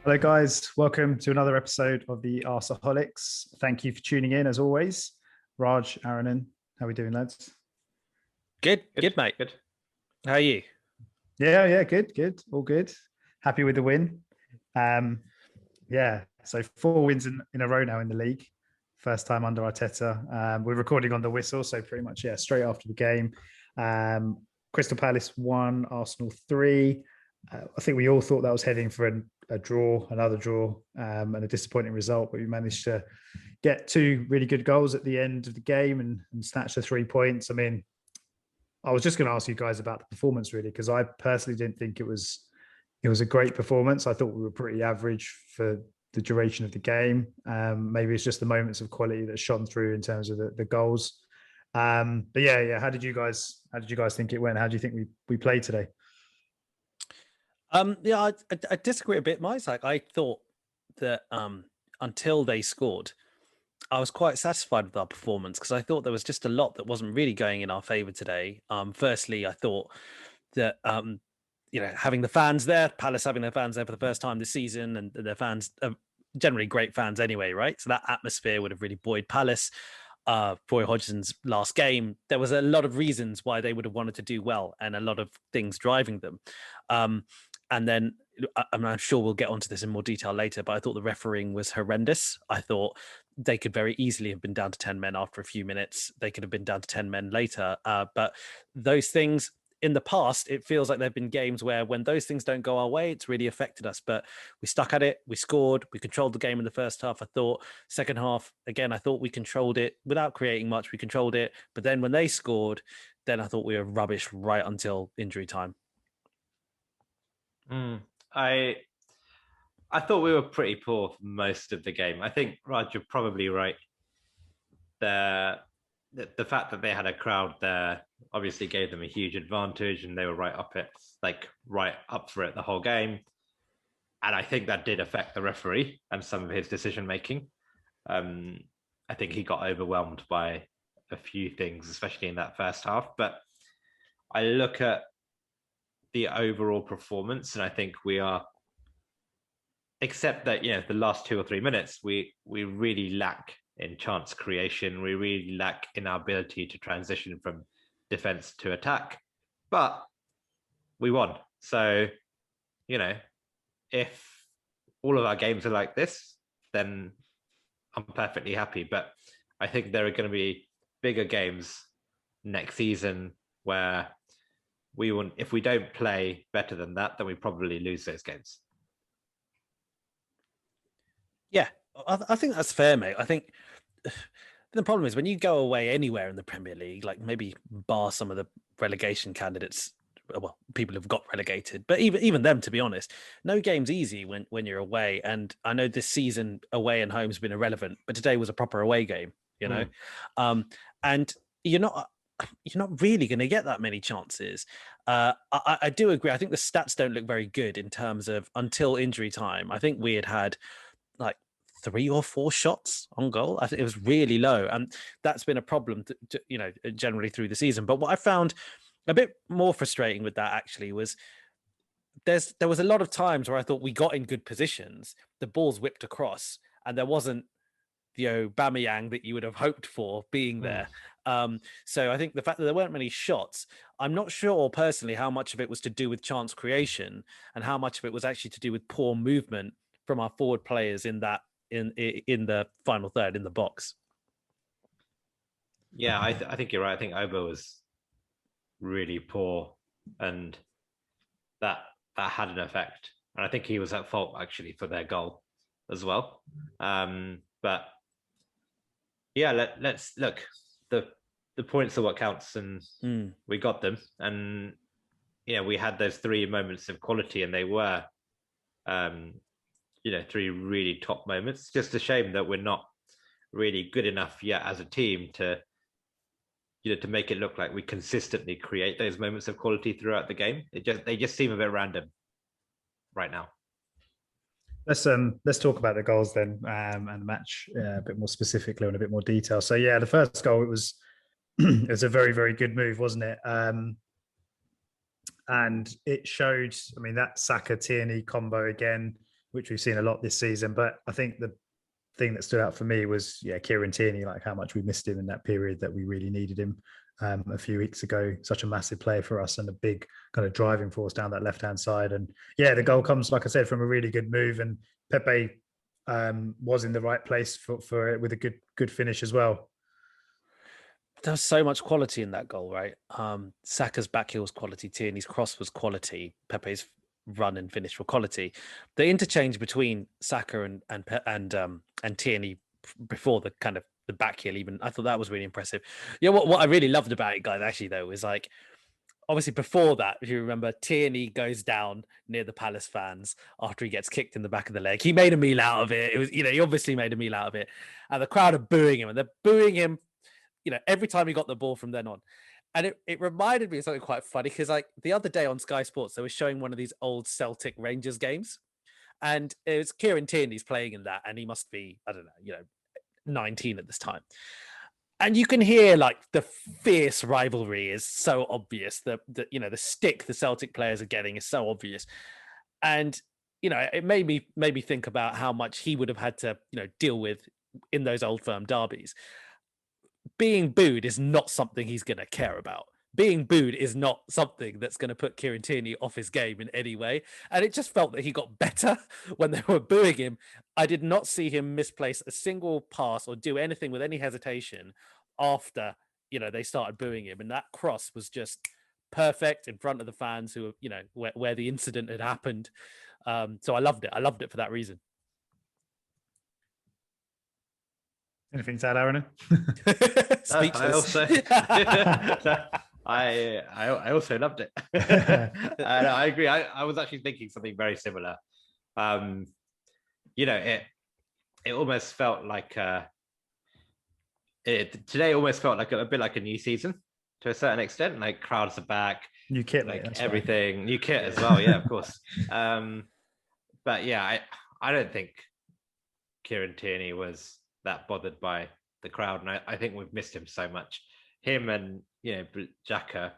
Hello, guys. Welcome to another episode of the Arseholics. Thank you for tuning in, as always. Raj, Aaron, how are we doing, lads? Good, mate. Good. How are you? Yeah, good. All good. Happy with the win. So 4 wins in a row now in the league. First time under Arteta. We're recording on the whistle, so pretty much, straight after the game. Crystal Palace 1, Arsenal 3. I think we all thought that was heading for another draw, and a disappointing result, but we managed to get two really good goals at the end of the game and snatch the 3 points. I mean, I was just going to ask you guys about the performance, really, because I personally didn't think it was a great performance. I thought we were pretty average for the duration of the game. Maybe it's just the moments of quality that shone through in terms of the goals. But yeah. How did you guys think it went? How do you think we played today? I disagree a bit, Mike. Like, I thought that until they scored, I was quite satisfied with our performance because I thought there was just a lot that wasn't really going in our favour today. Firstly, I thought that having the fans there, Palace having their fans there for the first time this season, and their fans are generally great fans anyway, right? So that atmosphere would have really buoyed Palace. Roy Hodgson's last game, there was a lot of reasons why they would have wanted to do well and a lot of things driving them. And then I'm sure we'll get onto this in more detail later, but I thought the refereeing was horrendous. I thought they could very easily have been down to 10 men after a few minutes. They could have been down to 10 men later. But those things in the past, it feels like there have been games where when those things don't go our way, it's really affected us. But we stuck at it. We scored. We controlled the game in the first half. I thought second half, again, I thought we controlled it without creating much. We controlled it. But then when they scored, then I thought we were rubbish right until injury time. I thought we were pretty poor for most of the game. I think, Raj, you're probably right. The fact that they had a crowd there obviously gave them a huge advantage, and they were right up for it the whole game. And I think that did affect the referee and some of his decision making. I think he got overwhelmed by a few things, especially in that first half. But I look at the overall performance, and I think we are, except that the last 2 or 3 minutes, we really lack in chance creation. We really lack in our ability to transition from defense to attack, but we won. So if all of our games are like this, then I'm perfectly happy. But I think there are going to be bigger games next season where if we don't play better than that, then we probably lose those games. Yeah, I think that's fair, mate. I think the problem is when you go away anywhere in the Premier League, like maybe bar some of the relegation candidates, well, people have got relegated, but even them, to be honest, no game's easy when you're away. And I know this season away and home has been irrelevant, but today was a proper away game, and you're not really going to get that many chances. I do agree. I think the stats don't look very good in terms of until injury time. I think we had like 3 or 4 shots on goal. I think it was really low, and that's been a problem generally through the season. But what I found a bit more frustrating with that actually was there was a lot of times where I thought we got in good positions, the ball's whipped across, and there wasn't the Aubameyang that you would have hoped for being there. So I think the fact that there weren't many shots, I'm not sure personally how much of it was to do with chance creation and how much of it was actually to do with poor movement from our forward players in the final third in the box. Yeah, I think you're right. I think Oba was really poor, and that had an effect. And I think he was at fault actually for their goal as well. But yeah, let's look. The points are what counts, and we got them. And we had those 3 moments of quality, and they were 3 really top moments. Just a shame that we're not really good enough yet as a team to make it look like we consistently create those moments of quality throughout the game. They just seem a bit random right now. Let's talk about the goals then, and the match a bit more specifically and a bit more detail. So yeah, the first goal, it was a very, very good move, wasn't it? And it showed, I mean, that Saka Tierney combo again, which we've seen a lot this season. But I think the thing that stood out for me was, Kieran Tierney, like how much we missed him in that period that we really needed him a few weeks ago. Such a massive player for us and a big kind of driving force down that left-hand side. And the goal comes, like I said, from a really good move, and Pepe was in the right place for it with a good finish as well. There's so much quality in that goal, right? Saka's back heel was quality, Tierney's cross was quality, Pepe's run and finish for quality. The interchange between Saka and Tierney before the kind of the back heel, even, I thought that was really impressive. What I really loved about it, guys, actually though, is like, obviously before that, if you remember, Tierney goes down near the Palace fans after he gets kicked in the back of the leg. He made a meal out of it. It was, he obviously made a meal out of it, and the crowd are booing him, and they're booing him, every time he got the ball from then on. And it reminded me of something quite funny, because like the other day on Sky Sports, they were showing one of these old Celtic Rangers games, and it was Kieran Tierney's playing in that, and he must be, I don't know, 19 at this time. And you can hear like the fierce rivalry is so obvious. The stick the Celtic players are getting is so obvious. And, it made me think about how much he would have had to, deal with in those Old Firm derbies. Being booed is not something he's going to care about. Being booed is not something that's going to put Kieran Tierney off his game in any way. And it just felt that he got better when they were booing him. I did not see him misplace a single pass or do anything with any hesitation after, they started booing him. And that cross was just perfect in front of the fans who, where the incident had happened. So I loved it. I loved it for that reason. Anything to add, Aaron? Speechless. I also loved it. And I agree. I was actually thinking something very similar. It almost felt like today almost felt like a bit like a new season to a certain extent. Like crowds are back, new kit, like everything, right. New kit as well. Yeah, of course. But yeah, I don't think Kieran Tierney was that bothered by the crowd, and I think we've missed him so much. Him and Xhaka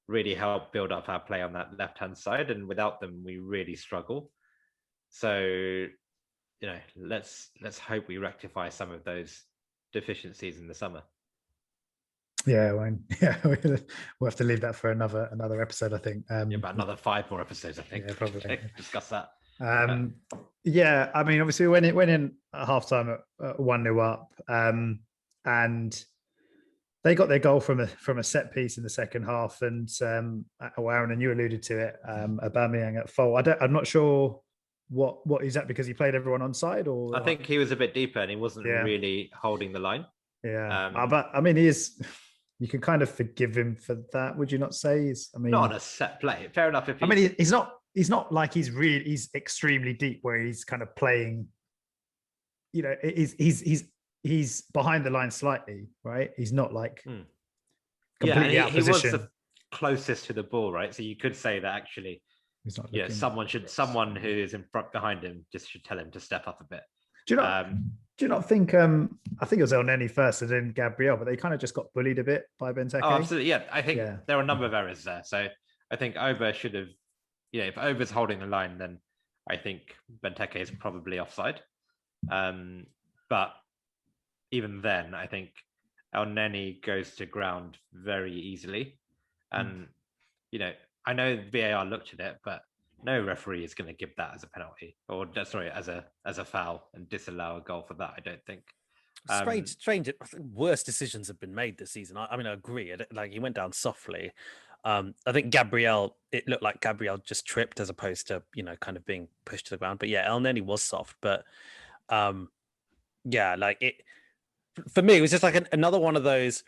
really helped build up our play on that left-hand side, and without them we really struggle. So let's hope we rectify some of those deficiencies in the summer. We'll have to leave that for another episode, I think. About another 5 more episodes, I think. Yeah, probably. Discuss that. I mean, obviously, when it went in at halftime at 1-0 up, and they got their goal from a set piece in the second half, and Aaron, and you alluded to it, Aubameyang at fault. I'm not sure what is that, because he played everyone onside, or I think he was a bit deeper and he wasn't really holding the line. But I mean, you can kind of forgive him for that, would you not say? Not on a set play. Fair enough. He's not like he's extremely deep where he's kind of playing, he's behind the line slightly, right? He's not like completely out of position. He was the closest to the ball, right? So you could say that actually, someone who is in front behind him just should tell him to step up a bit. Do you not think? I think it was El Neni first, and then Gabriel, but they kind of just got bullied a bit by Benteke. Oh, absolutely. Yeah, I think there are a number of errors there. So I think Over should have. If Over's holding the line, then I think Benteke is probably offside. But even then, I think El Neni goes to ground very easily, and I know VAR looked at it, but no referee is going to give that as a penalty, or as a foul, and disallow a goal for that. I don't think. Strange. I think worse decisions have been made this season. I mean, I agree. Like, he went down softly. I think Gabriel. It looked like Gabriel just tripped as opposed to kind of being pushed to the ground. But yeah, El Neni was soft. But like it for me, it was just like another one of those.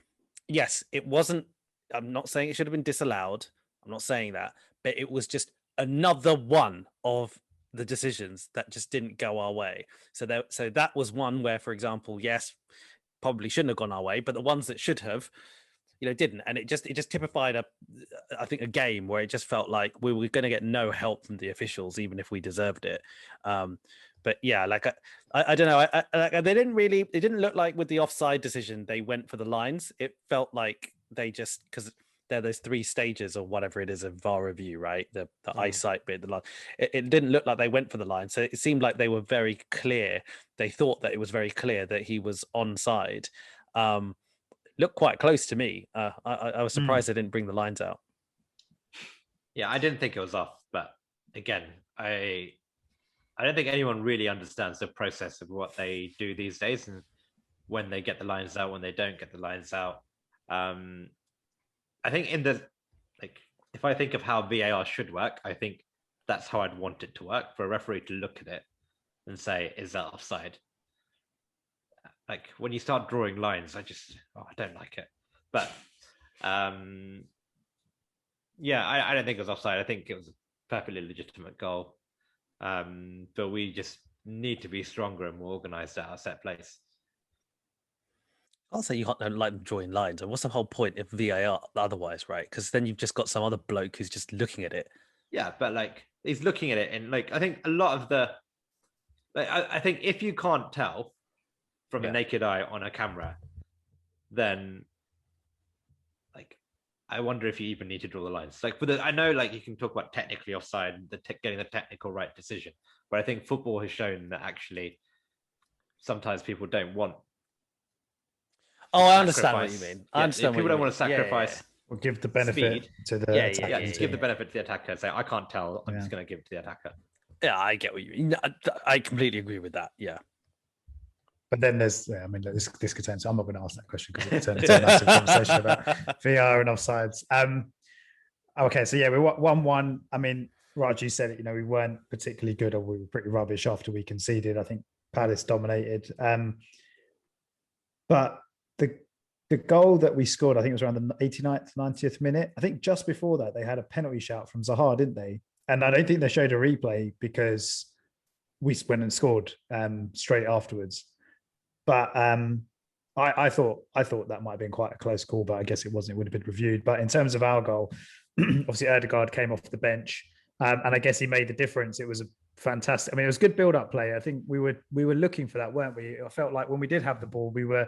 Yes, it wasn't. I'm not saying it should have been disallowed. I'm not saying that, but it was just another one of the decisions that just didn't go our way. So that was one where, for example, yes, probably shouldn't have gone our way, but the ones that should have, didn't. And it just typified I think a game where it just felt like we were going to get no help from the officials, even if we deserved it. But yeah, like I don't know. It didn't look like with the offside decision they went for the lines. It felt like they just, because there are those 3 stages or whatever it is of VAR review, right? The eyesight bit, the line. It didn't look like they went for the line, so it seemed like they were very clear. They thought that it was very clear that he was onside. Looked quite close to me. I was surprised they didn't bring the lines out. Yeah, I didn't think it was off, but again, I don't think anyone really understands the process of what they do these days and when they get the lines out, when they don't get the lines out. I think if I think of how VAR should work, I think that's how I'd want it to work, for a referee to look at it and say, is that offside? Like when you start drawing lines, I don't like it. But yeah, I don't think it was offside. I think it was a perfectly legitimate goal. But we just need to be stronger and more organised at our set plays. I'll say you don't like them drawing lines. And what's the whole point if VAR otherwise, right? Because then you've just got some other bloke who's just looking at it. Yeah, but like he's looking at it, and like I think a lot of the, like, I think if you can't tell from the naked eye on a camera, then like I wonder if you even need to draw the lines. Like I know like you can talk about technically offside, getting the technical right decision, but I think football has shown that actually sometimes people don't want. Oh, I understand what you mean. I understand. People don't want to sacrifice. Or give the benefit speed to the attacker. Just give the benefit to the attacker and say, I can't tell, I'm just going to give it to the attacker. Yeah, I get what you mean. I completely agree with that. Yeah. But then there's, this could turn, so I'm not going to ask that question because it turned into a massive conversation about VR and offsides. Okay, so yeah, we 1-1. I mean, Raj, you said it, we weren't particularly good, or we were pretty rubbish after we conceded. I think Palace dominated. But the goal that we scored, I think it was around the 89th, 90th minute. I think just before that, they had a penalty shout from Zaha, didn't they? And I don't think they showed a replay because we went and scored straight afterwards. But I thought that might have been quite a close call, but I guess it wasn't. It would have been reviewed. But in terms of our goal, obviously Ødegaard came off the bench, and I guess he made the difference. It was a fantastic. I mean, it was good build-up play. I think we were looking for that, weren't we? I felt like when we did have the ball, we were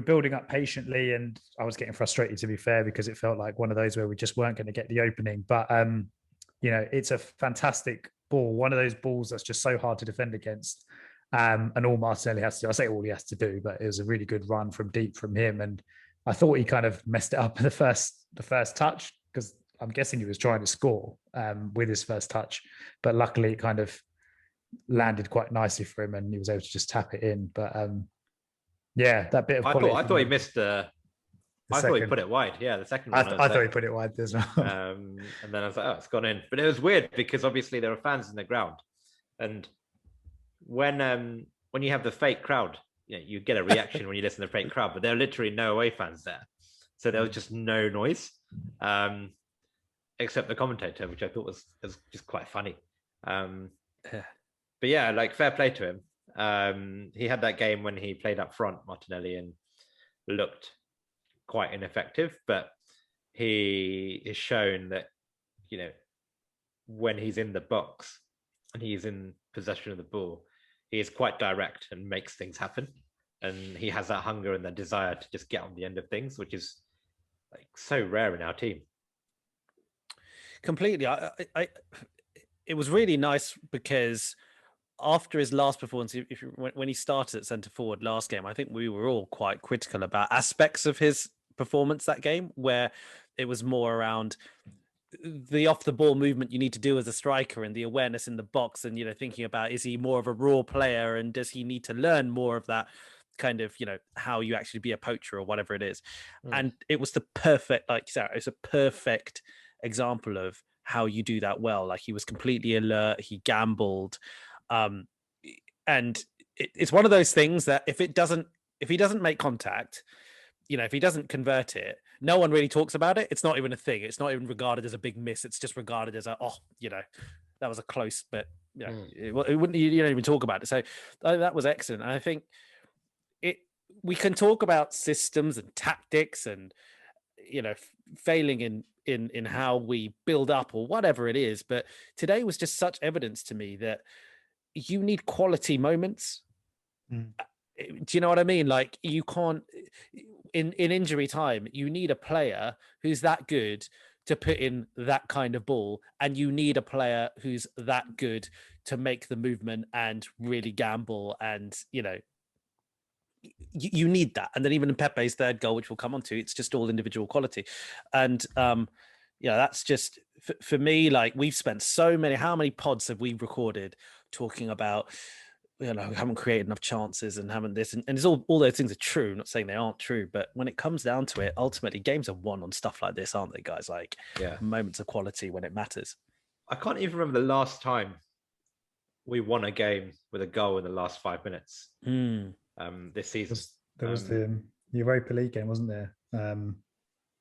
building up patiently, and I was getting frustrated, to be fair, because it felt like one of those where we just weren't going to get the opening. But it's a fantastic ball. One of those balls that's just so hard to defend against. And all Martinelli has to do, I say all he has to do, but it was a really good run from deep from him. And I thought he kind of messed it up in the first touch, because I'm guessing he was trying to score with his first touch, but luckily it kind of landed quite nicely for him and he was able to just tap it in. But that bit of quality. I thought he missed I thought he put it wide. Yeah, the second one. I thought he put it wide as well. And then I was like, oh, it's gone in. But it was weird because obviously there were fans in the ground, and when you have the fake crowd, you get a reaction when you listen to the fake crowd, but there are literally no away fans there, so there was just no noise, except the commentator, which I thought was just quite funny. But yeah, like fair play to him. He had that game when he played up front, Martinelli, and looked quite ineffective, but he is shown that when he's in the box and he's in possession of the ball, he is quite direct and makes things happen, and he has that hunger and that desire to just get on the end of things, which is like so rare in our team. Completely. It was really nice because after his last performance, when he started at centre forward last game, I think we were all quite critical about aspects of his performance that game, where it was more around the off the ball movement you need to do as a striker and the awareness in the box, and thinking about, is he more of a raw player and does he need to learn more of that kind of how you actually be a poacher or whatever it is. And it was the perfect, like Sarah, it's a perfect example of how you do that well. Like, he was completely alert, he gambled, and it's one of those things that if he doesn't make contact, if he doesn't convert it, no one really talks about it. It's not even a thing. It's not even regarded as a big miss. It's just regarded as that was a close, but it wouldn't, you don't even talk about it. So that was excellent. And I think we can talk about systems and tactics and, failing in how we build up or whatever it is. But today was just such evidence to me that you need quality moments. Do you know what I mean? Like, you can't, in injury time, you need a player who's that good to put in that kind of ball, and you need a player who's that good to make the movement and really gamble, and you need that. And then even in Pepe's third goal, which we'll come on to, it's just all individual quality. And that's just for me, like, we've spent how many pods have we recorded talking about, we haven't created enough chances and haven't this, and it's all those things are true. Not saying they aren't true, but when it comes down to it, ultimately games are won on stuff like this, aren't they, guys? Like, moments of quality when it matters. I can't even remember the last time we won a game with a goal in the last 5 minutes. This season. There was the Europa League game, wasn't there? When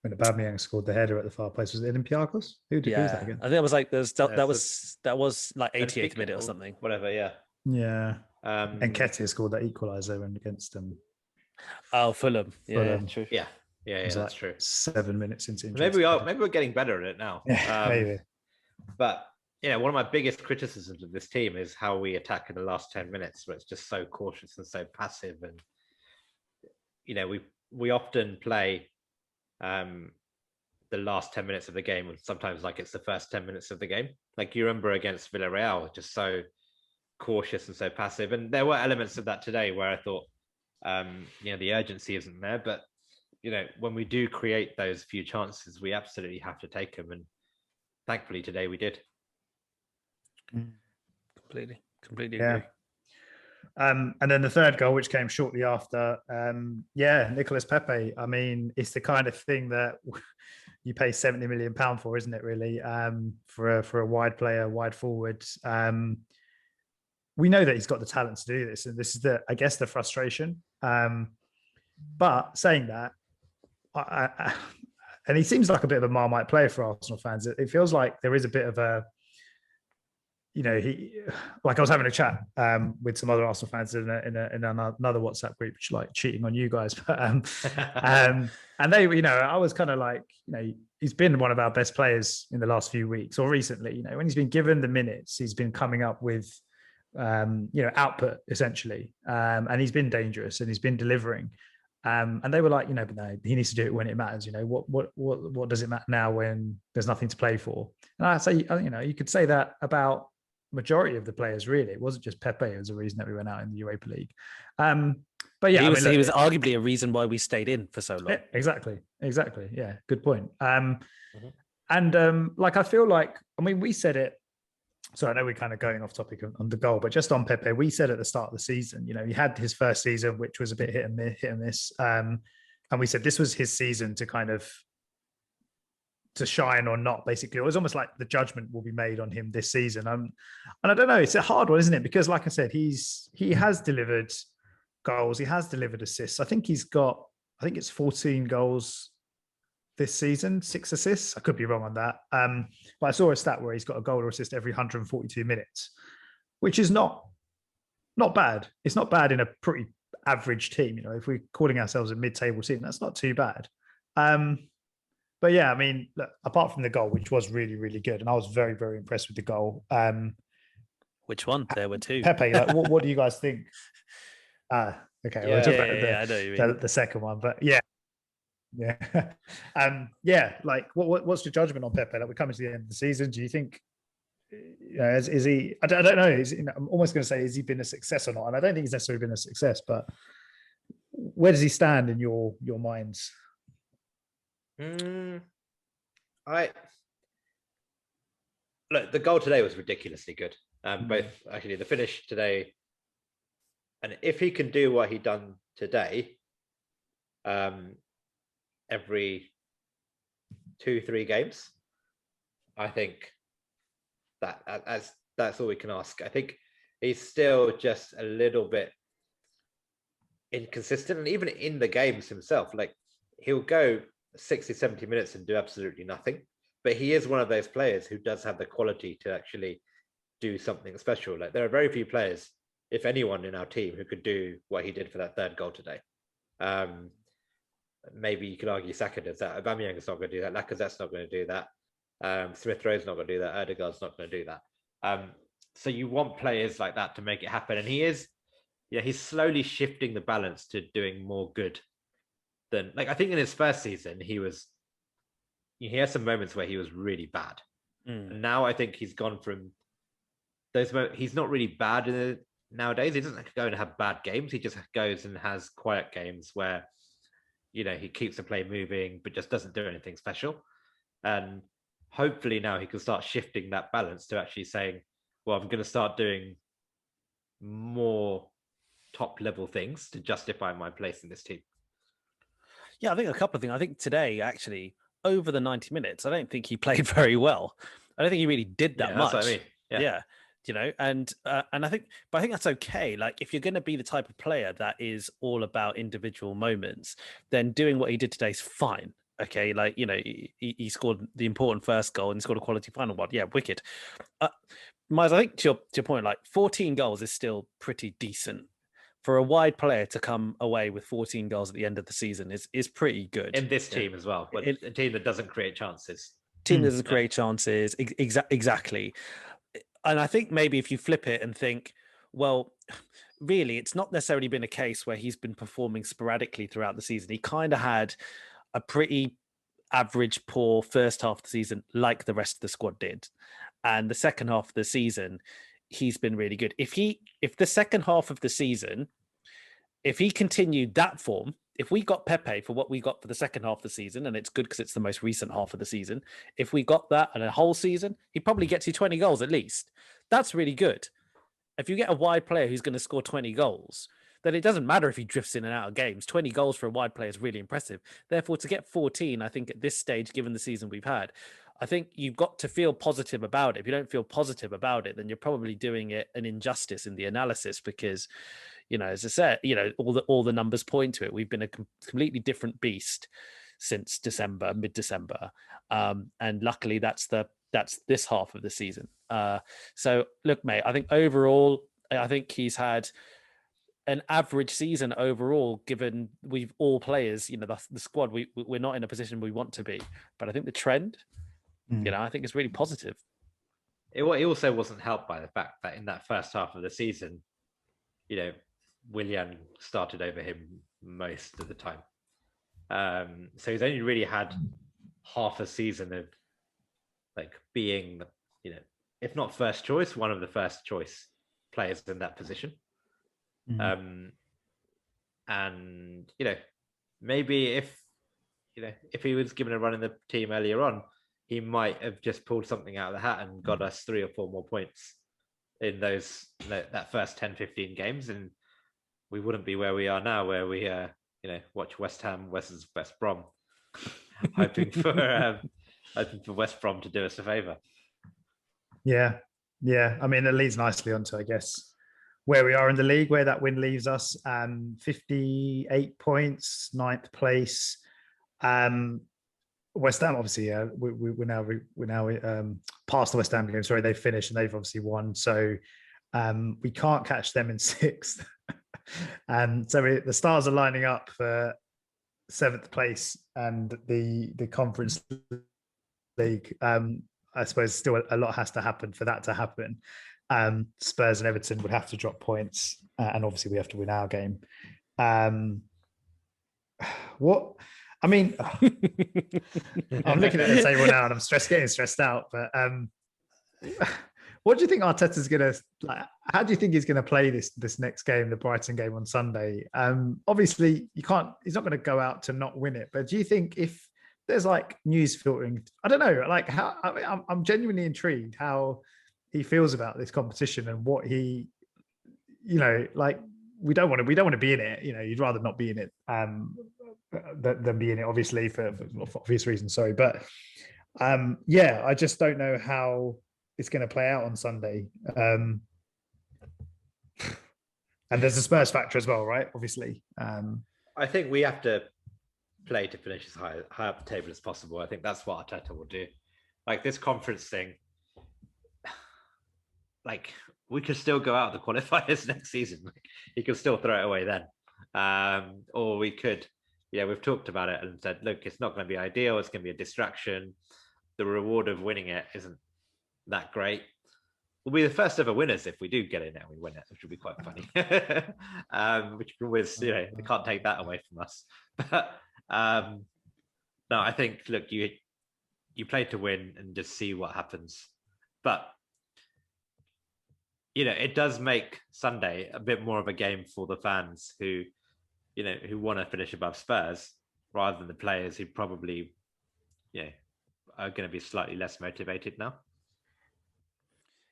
Aubameyang scored the header at the far post. Was it Olympiacos? Who was that again? I think it was like that was like 88th minute or something. Whatever, yeah. Yeah. And Ketia scored that equaliser against them. Oh, Fulham. Yeah, true. Yeah, that's true. 7 minutes into maybe we're getting better at it now. Yeah, maybe. But one of my biggest criticisms of this team is how we attack in the last 10 minutes, where it's just so cautious and so passive. And we often play the last 10 minutes of the game, and sometimes like it's the first 10 minutes of the game. Like, you remember against Villarreal, just so cautious and so passive. And there were elements of that today where I thought the urgency isn't there, but when we do create those few chances, we absolutely have to take them, and thankfully today we did. Completely agree. And then the third goal, which came shortly after, Nicolas Pepe. I mean, it's the kind of thing that you pay £70 million for, isn't it? Really, for a wide player, wide forward. We know that he's got the talent to do this, and this is the frustration. But saying that, and he seems like a bit of a Marmite player for Arsenal fans. It feels like there is a bit of a, I was having a chat with some other Arsenal fans in another WhatsApp group, which, like, cheating on you guys, but and they, I was kind of like, he's been one of our best players in the last few weeks or recently. When he's been given the minutes, he's been coming up with output essentially, and he's been dangerous and he's been delivering. And they were like, but no, he needs to do it when it matters. What does it matter now when there's nothing to play for? And I say, you could say that about majority of the players, really. It wasn't just Pepe as a reason that we went out in the Europa League. But yeah, he was arguably a reason why we stayed in for so long. Yeah, exactly. Yeah, good point. And I feel like, we said it. So I know we're kind of going off topic on the goal, but just on Pepe, we said at the start of the season, he had his first season, which was a bit hit and miss. And we said this was his season to kind of to shine or not, basically. It was almost like the judgment will be made on him this season. And I don't know, it's a hard one, isn't it? Because like I said, he has delivered goals. He has delivered assists. I think it's 14 goals this season, 6 assists. I could be wrong on that. But I saw a stat where he's got a goal or assist every 142 minutes, which is not bad. It's not bad in a pretty average team. If we're calling ourselves a mid-table team, that's not too bad. But yeah, look, apart from the goal, which was really, really good, and I was very, very impressed with the goal. Which one? There were 2. Pepe, like, what do you guys think? Okay, we'll talk about I know you mean. The second one, but yeah. Like, what's your judgment on Pepe? Like, we're coming to the end of the season. Do you think, is he? I don't know. I'm almost going to say, has he been a success or not? And I don't think he's necessarily been a success, but where does he stand in your minds? Look, the goal today was ridiculously good. Both actually the finish today, and if he can do what he done today, every 2-3 games, I think that's all we can ask. I think he's still just a little bit inconsistent, and even in the games himself, like, he'll go 60-70 minutes and do absolutely nothing, but he is one of those players who does have the quality to actually do something special. Like, there are very few players, if anyone, in our team who could do what he did for that third goal today. Maybe you could argue Saka does that. Aubameyang is not going to do that. Lacazette's not going to do that. Smith Rowe's not going to do that. Odegaard's not going to do that. So you want players like that to make it happen. And he is, he's slowly shifting the balance to doing more good than like I think in his first season he had some moments where he was really bad. And now I think he's gone from those moments. He's not really bad nowadays. He doesn't go and have bad games. He just goes and has quiet games where, he keeps the play moving, but just doesn't do anything special. And hopefully now he can start shifting that balance to actually saying, well, I'm going to start doing more top level things to justify my place in this team. Yeah, I think a couple of things. I think today, actually, over the 90 minutes, I don't think he played very well. I don't think he really did that much. That's what I mean. Yeah. And I think that's okay. Like, if you're going to be the type of player that is all about individual moments, then doing what he did today is fine. Okay, like, he scored the important first goal and scored a quality final one. Yeah, wicked. Miles, I think to your point, like 14 goals is still pretty decent. For a wide player to come away with 14 goals at the end of the season is pretty good. In this team as well, but a team that doesn't create chances. Create chances. Exactly. And I think maybe if you flip it and think, well, really, it's not necessarily been a case where he's been performing sporadically throughout the season. He kind of had a pretty average, poor first half of the season, like the rest of the squad did. And the second half of the season, he's been really good. If the second half of the season, if he continued that form, if we got Pepe for what we got for the second half of the season, and it's good because it's the most recent half of the season, if we got that and a whole season, he probably gets you 20 goals at least. That's really good. If you get a wide player who's going to score 20 goals, then it doesn't matter if he drifts in and out of games. 20 goals for a wide player is really impressive. Therefore, to get 14, I think at this stage, given the season we've had, I think you've got to feel positive about it. If you don't feel positive about it, then you're probably doing it an injustice in the analysis because, as I said, all the numbers point to it. We've been a completely different beast since mid-December. And luckily that's this half of the season. So look, mate, I think overall, I think he's had an average season overall, given we've all players, the squad, we're not in a position we want to be, but I think the trend, I think it's really positive. It also wasn't helped by the fact that in that first half of the season, Willian started over him most of the time. So he's only really had half a season of like being, if not first choice, one of the first choice players in that position. And maybe if he was given a run in the team earlier on, he might have just pulled something out of the hat and got us 3 or 4 more points in that first 10-15 games, and we wouldn't be where we are now, where we watch West Ham versus West Brom, hoping for West Brom to do us a favour. Yeah. I mean, it leads nicely onto, I guess, where we are in the league, where that win leaves us. 58 points, 9th place. West Ham, obviously, we're now past the West Ham game. Sorry, they finished and they've obviously won. So we can't catch them in 6th. So the stars are lining up for 7th place and the Conference League. I suppose still a lot has to happen for that to happen. Spurs and Everton would have to drop points, and obviously we have to win our game. I'm looking at the table now and I'm getting stressed out. But what do you think Arteta's gonna like? How do you think he's gonna play this next game, the Brighton game on Sunday? Obviously, he's not going to go out to not win it. But do you think if there's like news filtering, I don't know, like I'm genuinely intrigued how he feels about this competition and what he, like we don't want to be in it. You'd rather not be in it than be in it, obviously for obvious reasons. Sorry, but I just don't know how it's going to play out on Sunday. And there's a Spurs factor as well, right? Obviously. I think we have to play to finish as high up the table as possible. I think that's what Arteta will do. Like this conference thing, like we could still go out of the qualifiers next season. He could still throw it away then. Or we could, we've talked about it and said, look, it's not going to be ideal. It's going to be a distraction. The reward of winning it isn't that great. We'll be the first ever winners if we do get in there and we win it, which would be quite funny. Which was, they can't take that away from us. But No, I think, look, you play to win and just see what happens. But, it does make Sunday a bit more of a game for the fans who want to finish above Spurs rather than the players who probably, are going to be slightly less motivated now.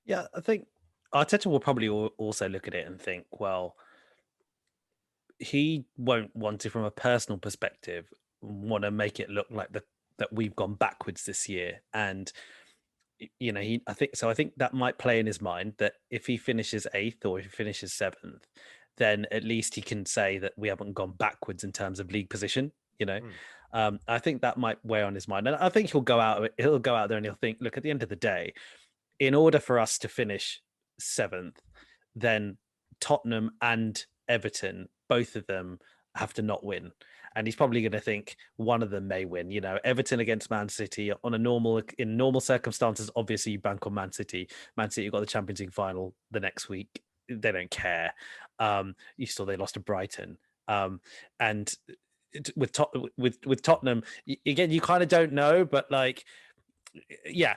Yeah, I think Arteta will probably also look at it and think, well, he won't want to, from a personal perspective, want to make it look like that we've gone backwards this year. And I think that might play in his mind that if he finishes 8th or if he finishes 7th, then at least he can say that we haven't gone backwards in terms of league position. I think that might weigh on his mind, and I think he'll go out there and he'll think, look, at the end of the day, in order for us to finish 7th, then Tottenham and Everton, both of them, have to not win. And he's probably going to think one of them may win. Everton against Man City in normal circumstances, obviously you bank on Man City. Man City got the Champions League final the next week. They don't care. They lost to Brighton. And with Tottenham, again, you kind of don't know, but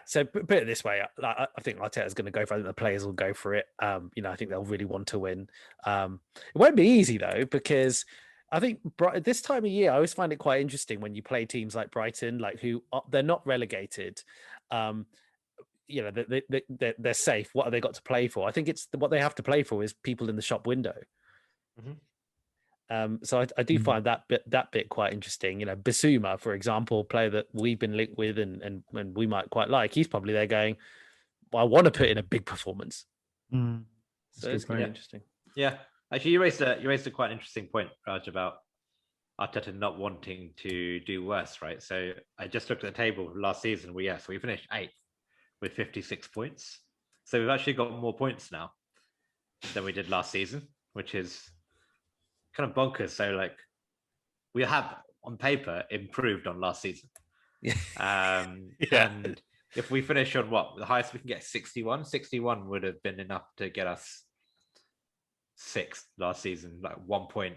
so put it this way, I think Arteta's going to go for it. I think the players will go for it. I think they'll really want to win. It won't be easy though, because I think this time of year, I always find it quite interesting when you play teams like Brighton, who they're not relegated. They're safe. What have they got to play for? I think it's what they have to play for is people in the shop window. Mm-hmm. So I do find that bit quite interesting. Bissouma, for example, player that we've been linked with and we might quite like. He's probably there going, well, I want to put in a big performance. So it's quite interesting. Yeah. Actually, you raised a quite interesting point, Raj, about Arteta not wanting to do worse, right? So I just looked at the table last season. We finished 8th with 56 points. So we've actually got more points now than we did last season, which is kind of bonkers. So we have on paper improved on last season. And if we finish on the highest we can get, 61 would have been enough to get us 6th last season, 1 point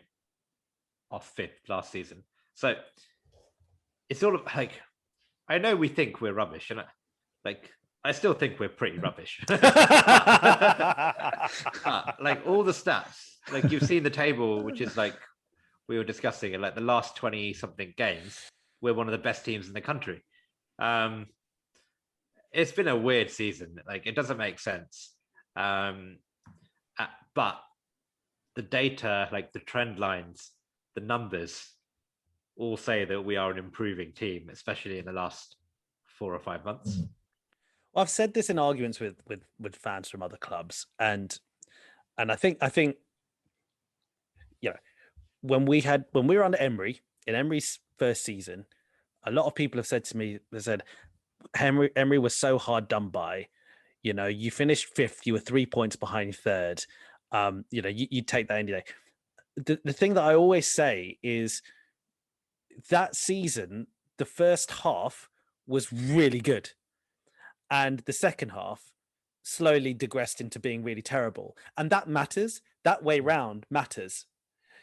off 5th last season. So it's all I know we think we're rubbish, and I still think we're pretty rubbish. All the stats, you've seen the table, which is we were discussing it, the last 20 something games, we're one of the best teams in the country. It's been a weird season. It doesn't make sense. But the data, the trend lines, the numbers all say that we are an improving team, especially in the last 4 or 5 months. Well, I've said this in arguments with fans from other clubs, and I think when we were under Emery, in Emery's first season, a lot of people have said to me, they said Emery was so hard done by. You finished 5th, you were 3 points behind 3rd. You take that any day. The thing that I always say is that season, the first half was really good. And the second half slowly digressed into being really terrible. And that matters. That way round matters,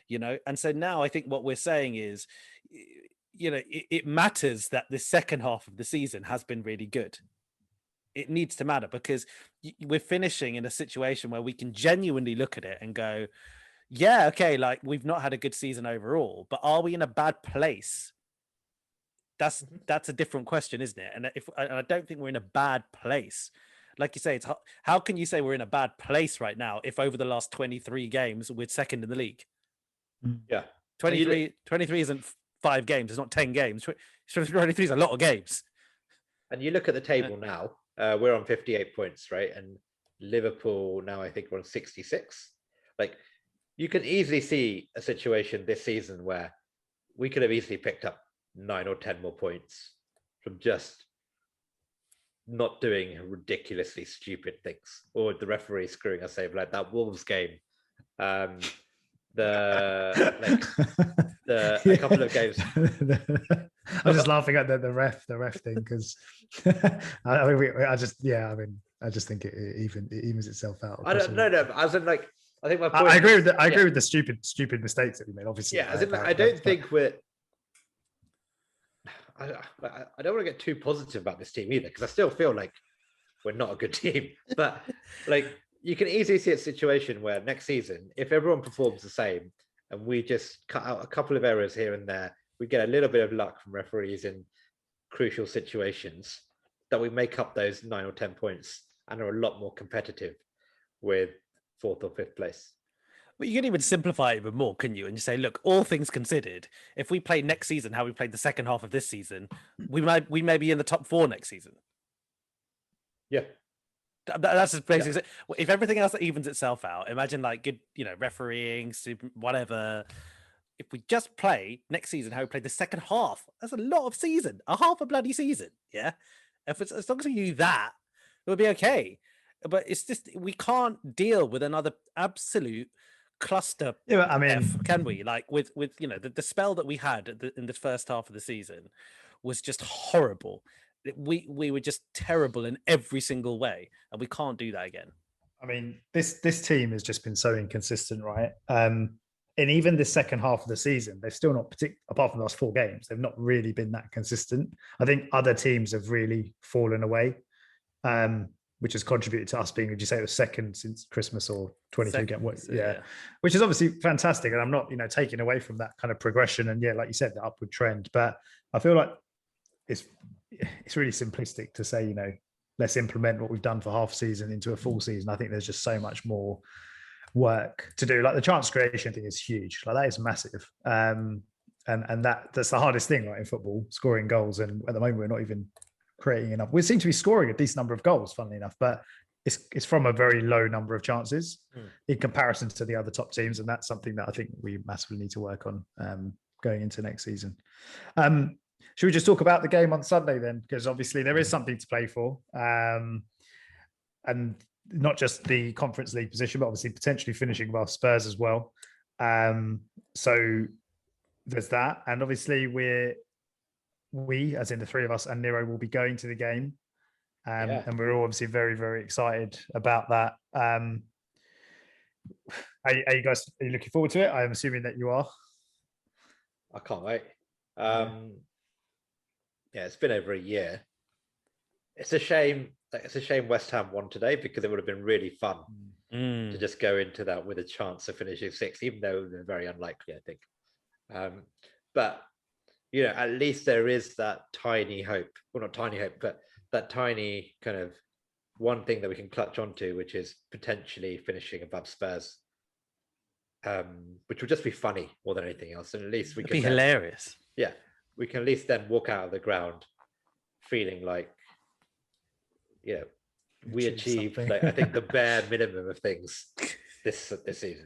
And so now I think what we're saying is, it matters that the second half of the season has been really good. It needs to matter because we're finishing in a situation where we can genuinely look at it and go, yeah, okay, we've not had a good season overall, but are we in a bad place? That's a different question, isn't it? And I don't think we're in a bad place. Like you say, how can you say we're in a bad place right now if over the last 23 games we're 2nd in the league? Yeah, 23 isn't 5 games. It's not 10 games. 23 is a lot of games. And you look at the table now. We're on 58 points, right? And Liverpool now, I think we're on 66. You can easily see a situation this season where we could have easily picked up 9 or 10 more points from just not doing ridiculously stupid things, or the referee screwing us over, that Wolves game. A couple of games. I'm just laughing at the ref thing because I just think it evens itself out. I don't know. No, as in I think my point. I agree with the stupid mistakes that we made. Obviously, Yeah, as in I don't think we're I don't want to get too positive about this team either, because I still feel like we're not a good team. But like, you can easily see a situation where next season, if everyone performs the same and we just cut out a couple of errors here and there, we get a little bit of luck from referees in crucial situations, that we make up those 9 or 10 points and are a lot more competitive with 4th or 5th place. Well, you can even simplify it even more, can you? And you say, look, all things considered, if we play next season how we played the second half of this season, we may be in the top 4 next season. Yeah. That's just basically if everything else evens itself out. Imagine like good, refereeing, whatever. If we just play next season how we played the second half, that's a lot of season, a half a bloody season. Yeah, as long as we do that, it would be okay. But it's just we can't deal with another absolute cluster. Yeah, I mean, can we? Like with the spell that we had in the first half of the season was just horrible. We were just terrible in every single way, and we can't do that again. I mean, this team has just been so inconsistent, right? And even the second half of the season, they've still not apart from the last 4 games, they've not really been that consistent. I think other teams have really fallen away, which has contributed to us being, would you say it was second since Christmas or 22 games? Yeah, which is obviously fantastic. And I'm not, taking away from that kind of progression. And yeah, like you said, the upward trend. But I feel like it's really simplistic to say, let's implement what we've done for half season into a full season. I think there's just so much more work to do. Like the chance creation thing is huge. Like that is massive. And that's the hardest thing, right, in football, scoring goals. And at the moment, we're not even creating enough. We seem to be scoring a decent number of goals, funnily enough, but it's from a very low number of chances in comparison to the other top teams. And that's something that I think we massively need to work on going into next season. Should we just talk about the game on Sunday then? Because obviously there is something to play for. And not just the Conference League position, but obviously potentially finishing above Spurs as well. So there's that. And obviously we, as in the 3 of us and Nero, will be going to the game. And we're all obviously very, very excited about that. Are you looking forward to it? I'm assuming that you are. I can't wait. Yeah, it's been over a year. It's a shame. It's a shame West Ham won today, because it would have been really fun to just go into that with a chance of finishing 6th, even though it was very unlikely, I think. But at least there is that tiny hope. Well, not tiny hope, but that tiny kind of one thing that we can clutch onto, which is potentially finishing above Spurs, which would just be funny more than anything else. And at least we can be hilarious. Yeah, we can at least then walk out of the ground feeling like, we achieved, like, I think, the bare minimum of things this season.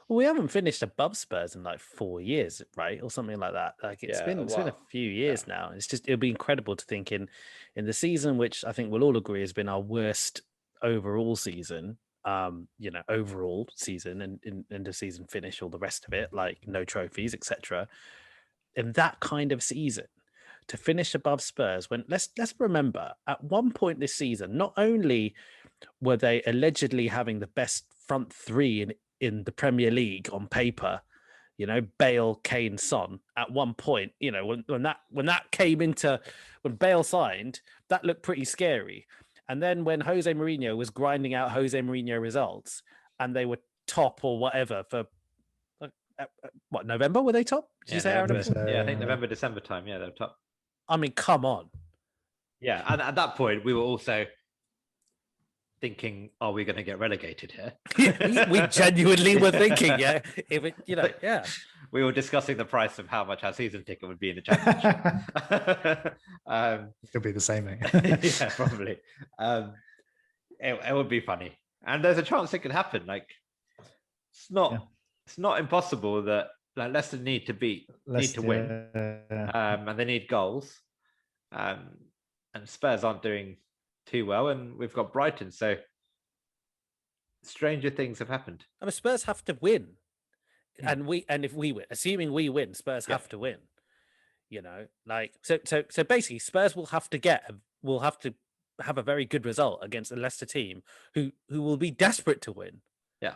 Well, we haven't finished above Spurs in like 4 years, right, or something like that. Like it's been a few years now. It'll be incredible to think in the season, which I think we'll all agree has been our worst overall season. Overall season and end of season finish, all the rest of it, like no trophies, etc. In that kind of season, to finish above Spurs, when let's remember, at one point this season, not only were they allegedly having the best front 3 in the Premier League on paper, Bale, Kane, Son. At one point, when Bale signed, that looked pretty scary. And then when Jose Mourinho was grinding out Jose Mourinho results, and they were top or whatever for November? Were they top? Did you say Aaron? Yeah, I think November, December time. Yeah, they were top. I mean, come on. Yeah, and at that point, we were also thinking, are we going to get relegated here? we genuinely were thinking, yeah. Yeah. We were discussing the price of how much our season ticket would be in the championship. It'll be the same, mate. Yeah, probably. It would be funny, and there's a chance it could happen. Like, it's not impossible that Leicester need to win, and they need goals, and Spurs aren't doing too well, and we've got Brighton, so stranger things have happened. I mean, Spurs have to win, and if we win, assuming we win, Spurs have to win. So basically, Spurs will have to have a very good result against a Leicester team who will be desperate to win. Yeah.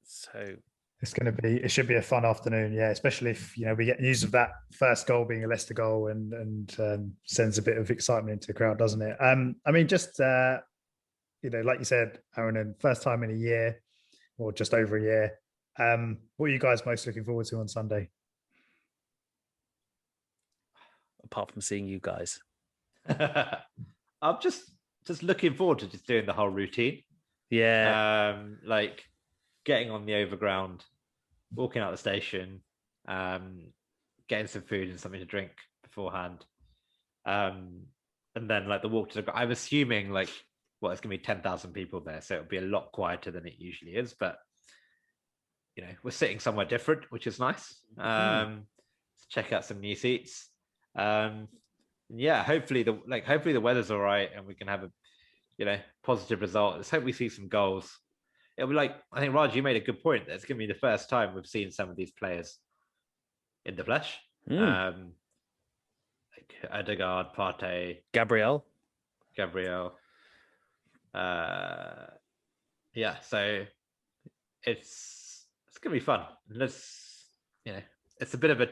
So It should be a fun afternoon, yeah. Especially if we get news of that first goal being a Leicester goal and sends a bit of excitement into the crowd, doesn't it? I mean, just like you said, Aaron, and first time in a year or just over a year. What are you guys most looking forward to on Sunday? Apart from seeing you guys, I'm just looking forward to just doing the whole routine. Yeah, like getting on the overground, walking out the station, getting some food and something to drink beforehand, and then like the walk to the. I'm assuming like it's gonna be 10,000 people there, so it'll be a lot quieter than it usually is. But we're sitting somewhere different, which is nice. Check out some new seats. Yeah, hopefully the weather's all right and we can have a positive result. Let's hope we see some goals. It'll be like, I think Raj, you made a good point. It's going to be the first time we've seen some of these players in the flesh. Like Odegaard, Partey, Gabriel. Yeah, so it's going to be fun. It's a bit of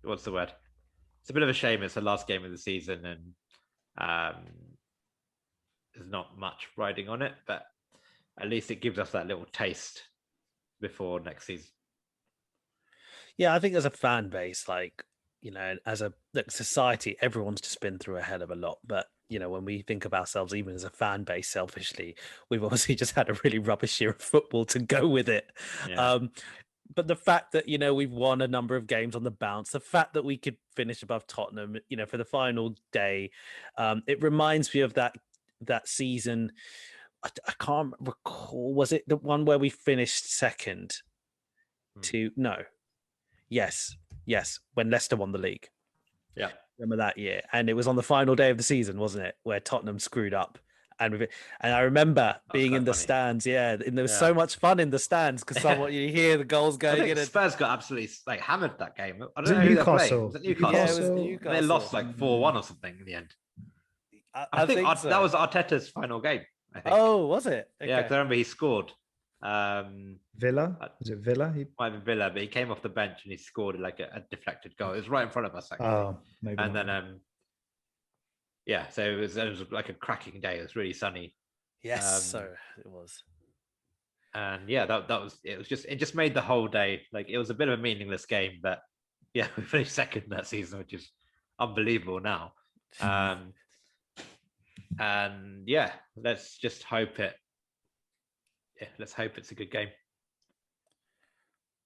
what's the word? It's a bit of a shame it's the last game of the season and there's not much riding on it, but at least it gives us that little taste before next season. Yeah, I think as a fan base, as a society, everyone's just been through a hell of a lot. But, when we think of ourselves, even as a fan base, selfishly, we've obviously just had a really rubbish year of football to go with it. Yeah. But the fact that, we've won a number of games on the bounce, the fact that we could finish above Tottenham, for the final day, it reminds me of that season. I can't recall. Was it the one where we finished second? Yes. When Leicester won the league. Yeah. Remember that year? And it was on the final day of the season, wasn't it? Where Tottenham screwed up. And I remember being in the stands. Yeah. And there was so much fun in the stands because you hear the goals going in. Spurs got absolutely hammered that game. I don't know who they're playing. Was it Newcastle? Yeah, it was Newcastle. They lost 4-1 or something in the end. I think so. That was Arteta's final game. I think. Oh, was it? Okay. Yeah, because I remember he scored. Villa? Was it Villa? Might have been Villa, but he came off the bench and he scored a deflected goal. It was right in front of us, actually. Oh, maybe. And then, so it was like a cracking day. It was really sunny. Yes, so it was. And yeah, that was it. It just made the whole day it was a bit of a meaningless game, but yeah, we finished second that season, which is unbelievable now. And yeah, let's just hope it. Yeah, let's hope it's a good game.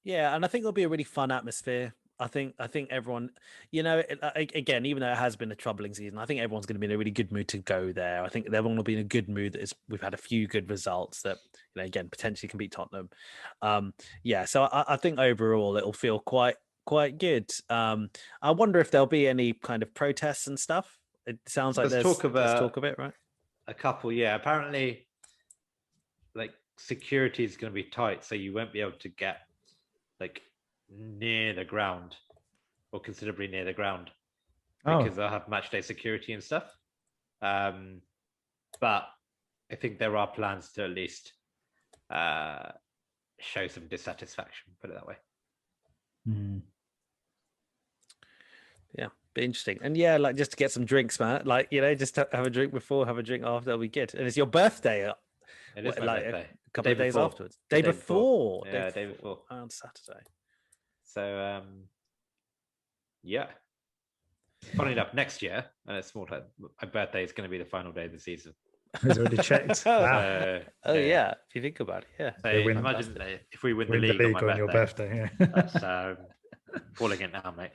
Yeah, and I think it'll be a really fun atmosphere. I think everyone, again, even though it has been a troubling season, I think everyone's going to be in a really good mood to go there. I think everyone will be in a good mood. We've had a few good results that, again, potentially can beat Tottenham. So I think overall it'll feel quite good. I wonder if there'll be any kind of protests and stuff. It sounds like there's talk of it, right? A couple, yeah. Apparently, security is going to be tight, so you won't be able to get near the ground or considerably near the ground because they'll have match day security and stuff. But I think there are plans to at least show some dissatisfaction, put it that way. Yeah, be interesting. And yeah, just to get some drinks, man. Just have a drink before, have a drink after, that'll be good. And it's your birthday. It is my birthday. A couple of days afterwards. Day before. Yeah, day before. On Saturday. So, yeah. Funny enough, next year, and it's more like my birthday is going to be the final day of the season. He's already checked. Wow. Yeah. If you think about it, yeah. So imagine if we win the league on your birthday. Yeah. That's calling it now, mate.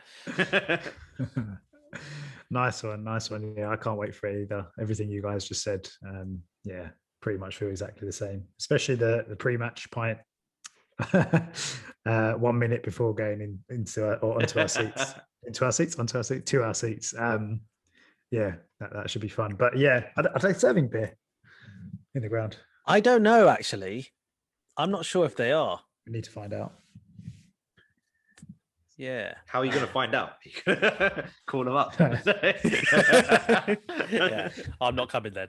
Nice one. Yeah, I can't wait for it either. Everything you guys just said. Pretty much feel exactly the same, especially the pre-match pint 1 minute before going onto our seats. That should be fun. But yeah, are they serving beer in the ground? I don't know, actually. I'm not sure if they are. We need to find out. Yeah. How are you going to find out? Call them up. Yeah. I'm not coming then.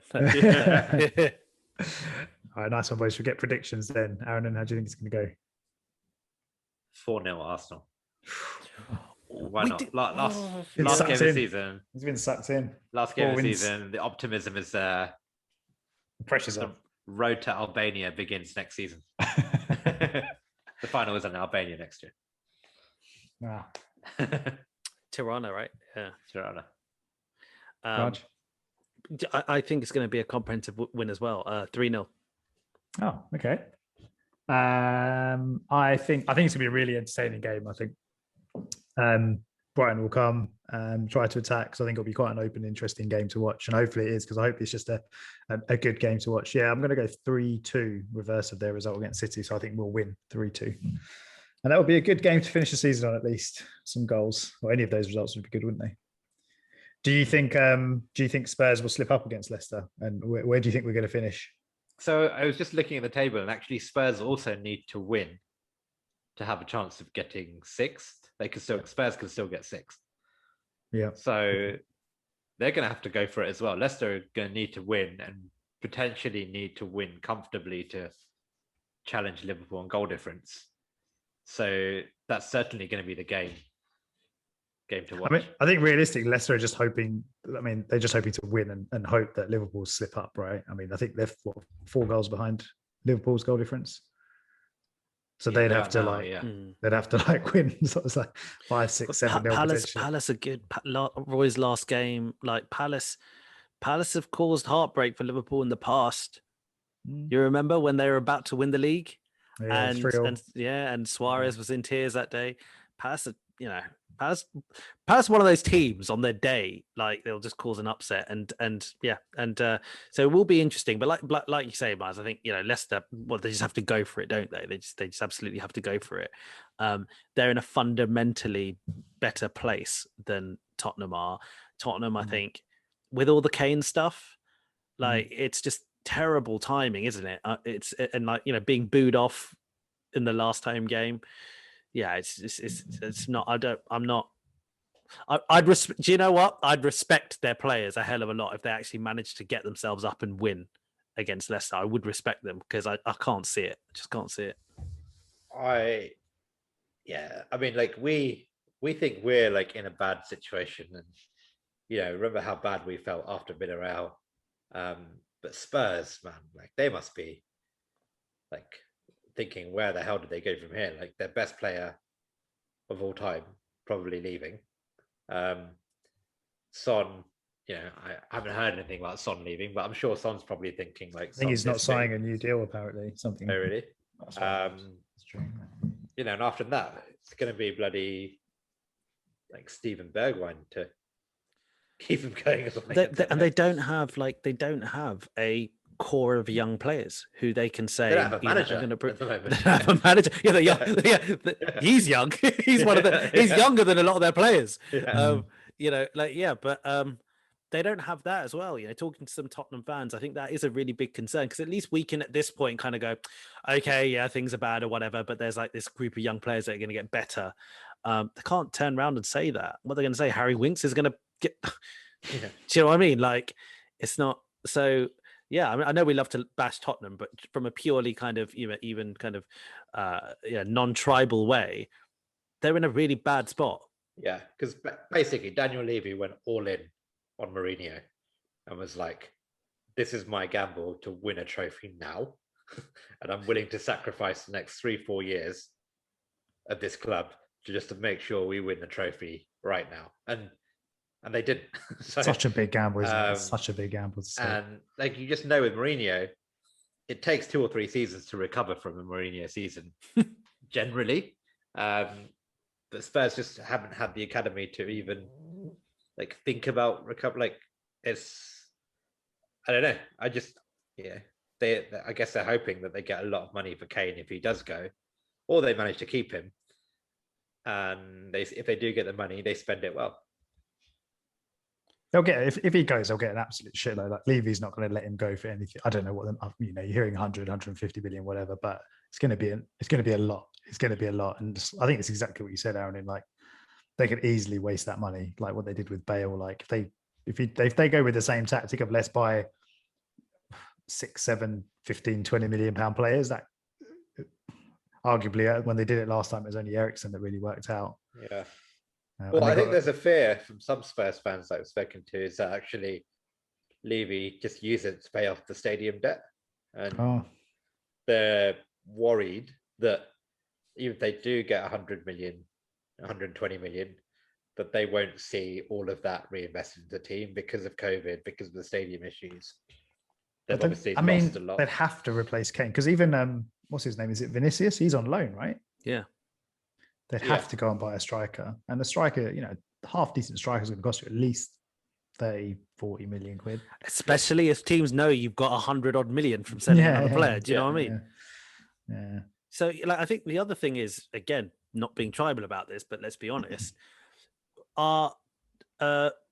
All right, nice one, boys. We'll get predictions then. Aaron, how do you think it's going to go? 4-0 Arsenal. Why We not? do- Last Been game sucked of the in. season. He's been sucked in. Last game 4 of the wins. season. The optimism is there. The pressure's The off. road to Albania begins next season. The final is in Albania next year. Nah. Tirana, right? Yeah. Tirana. Raj? I think it's going to be a comprehensive win as well. 3-0. Oh, okay. I think it's gonna be a really entertaining game. I think Brighton will come and try to attack. So I think it'll be quite an open, interesting game to watch. And hopefully it is, because I hope it's just a good game to watch. Yeah, I'm going to go 3-2, reverse of their result against City. So I think we'll win 3-2. And that would be a good game to finish the season on, at least. Some goals. Or any of those results would be good, wouldn't they? Do you think Spurs will slip up against Leicester? And where do you think we're going to finish? So I was just looking at the table, and actually Spurs also need to win to have a chance of getting sixth. Spurs can still get sixth. Yeah. So they're going to have to go for it as well. Leicester are going to need to win and potentially need to win comfortably to challenge Liverpool on goal difference. So that's certainly going to be the game to watch. I think realistically, Leicester are just hoping. They're just hoping to win and hope that Liverpool slip up, right? I think they're 4 goals behind Liverpool's goal difference. So they'd have to win. So it's like 5, 6, 7 nil. Palace are good. Roy's last game, like Palace have caused heartbreak for Liverpool in the past. You remember when they were about to win the league, Yeah, and Suarez was in tears that day. Palace, Palace one of those teams on their day, like they'll just cause an upset, so it will be interesting. But like you say, Miles, I think Leicester, they just have to go for it, don't they? They just absolutely have to go for it. They're in a fundamentally better place than Tottenham are. Tottenham, I think, with all the Kane stuff, it's just terrible timing, isn't it? It's being booed off in the last home game. Yeah, it's not. Do you know what? I'd respect their players a hell of a lot if they actually managed to get themselves up and win against Leicester. I would respect them, because I can't see it. I just can't see it. We think we're in a bad situation, and remember how bad we felt after Villarreal. But Spurs, man, they must be thinking, where the hell did they go from here? Their best player of all time probably leaving. Son, I haven't heard anything about Son leaving, but I'm sure Son's probably thinking I think he's not signing a new deal, apparently. Something. Oh, really? That's true. And after that, it's going to be bloody Steven Bergwijn to keep him going. And they don't have a core of young players who they can say, they don't have a manager. They have a manager. Yeah, they're young. He's young. He's one of the. He's younger than a lot of their players. Yeah. But they don't have that as well. Talking to some Tottenham fans, I think that is a really big concern, because at least we can at this point kind of go, okay, yeah, things are bad or whatever, but there's this group of young players that are going to get better. They can't turn around and say that. What they're going to say, Harry Winks is going to get. Do you know what I mean? It's not so. Yeah, I know we love to bash Tottenham, but from a purely kind of even kind of non-tribal way, they're in a really bad spot. Yeah, because basically Daniel Levy went all in on Mourinho and was like, "This is my gamble to win a trophy now, and I'm willing to sacrifice the next 3-4 years of this club to make sure we win the trophy right now." And they didn't. Such a big gamble, isn't it? Such a big gamble to say. And you just know with Mourinho, it takes 2 or 3 seasons to recover from a Mourinho season, generally. But Spurs just haven't had the academy to even think about recover. I don't know. I guess they're hoping that they get a lot of money for Kane if he does go, or they manage to keep him. And if they do get the money, they spend it well. They'll get if he goes, they'll get an absolute shitload. Levy's not going to let him go for anything. I don't know what them. You're hearing 100, 150 million, whatever, but it's going to be a lot. It's going to be a lot, and I think it's exactly what you said, Aaron. They could easily waste that money, like what they did with Bale. If they go with the same tactic of let's buy 6, 7, 15, 20 million pound players, that arguably when they did it last time, it was only Eriksen that really worked out. Yeah. And Well, they I think got- there's a fear from some Spurs fans that I've spoken to is that actually Levy just use it to pay off the stadium debt. And Oh, they're worried that even if they do get 100 million, 120 million, that they won't see all of that reinvested in the team because of COVID, because of the stadium issues. They've but then- obviously I mean, lost a lot. they'd have to replace Kane because even what's his name? Is it Vinicius? He's on loan, right? Yeah. They'd Yeah. have to go and buy a striker, and the striker, half decent striker is going to cost you at least 30-40 million quid. Especially if teams know you've got 100 odd million from selling another player. Do you know what I mean? Yeah. So, like, I think the other thing is, again, not being tribal about this, but let's be honest, are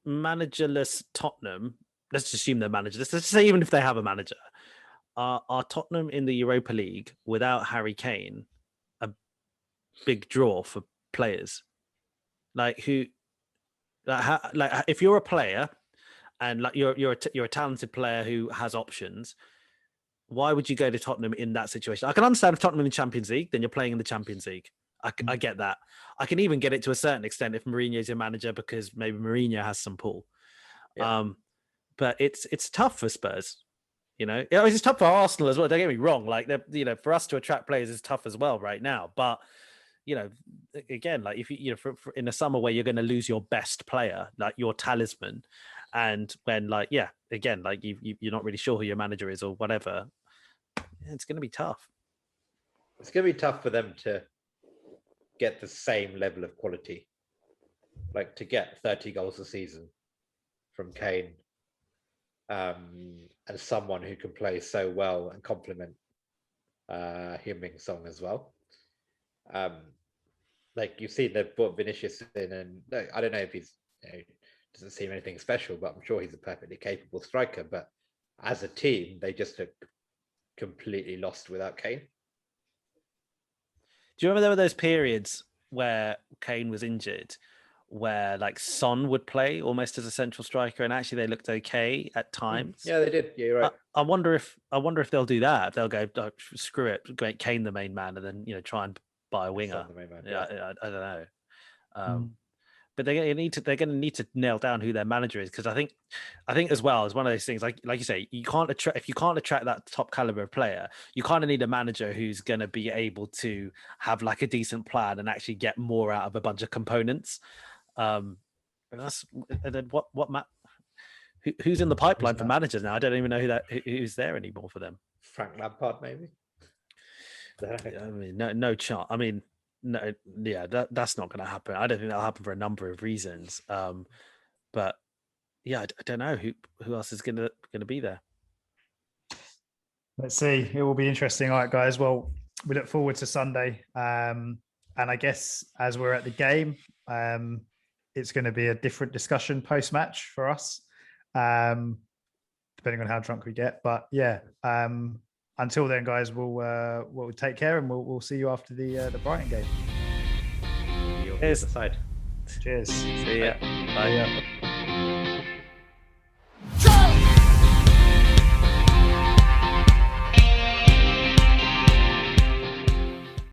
managerless Tottenham, let's just assume they're managerless, let's just say even if they have a manager, are Tottenham in the Europa League without Harry Kane a big draw for players? Like, if you're a player and like you're a talented player who has options, why would you go to Tottenham in that situation? I can understand if Tottenham in Champions League, then you're playing in the Champions League. I get that. I can even get it to a certain extent if Mourinho's your manager because maybe Mourinho has some pull. Yeah. But it's tough for Spurs. It's tough for Arsenal as well. Don't get me wrong. Like, for us to attract players is tough as well right now. But again, like if you for in a summer where you're going to lose your best player, like your talisman, and when again, like you're not really sure who your manager is or whatever, it's going to be tough. It's going to be tough for them to get the same level of quality, like to get 30 goals a season from Kane, and someone who can play so well and complement Heung-min Son as well. Like you've seen they've brought Vinicius in, and I don't know if he's doesn't seem anything special, but I'm sure he's a perfectly capable striker. But as a team, they just look completely lost without Kane. Do you remember there were those periods where Kane was injured, where like Son would play almost as a central striker, and actually they looked okay at times? Yeah, they did. Yeah, you're right. I wonder if they'll do that. If they'll go, oh, screw it, make Kane the main man, and then try and buy a winger. The main man, I don't know. But they're going to need to nail down who their manager is, because I think as well as one of those things, like you say, if you can't attract that top caliber of player, you kind of need a manager who's going to be able to have like a decent plan and actually get more out of a bunch of components. And then who's in the pipeline for managers now? I don't even know who's there anymore for them. Frank Lampard, maybe. I mean, no chance. I mean, no, yeah, that's not going to happen. I don't think that'll happen for a number of reasons. But yeah, I don't know who else is going to be there. Let's see. It will be interesting. All right, guys. Well, we look forward to Sunday. And I guess as we're at the game, it's going to be a different discussion post-match for us, depending on how drunk we get. But yeah, until then, guys, we'll take care, and we'll see you after the Brighton game. Here's the side. Cheers. See ya. Bye. Yeah.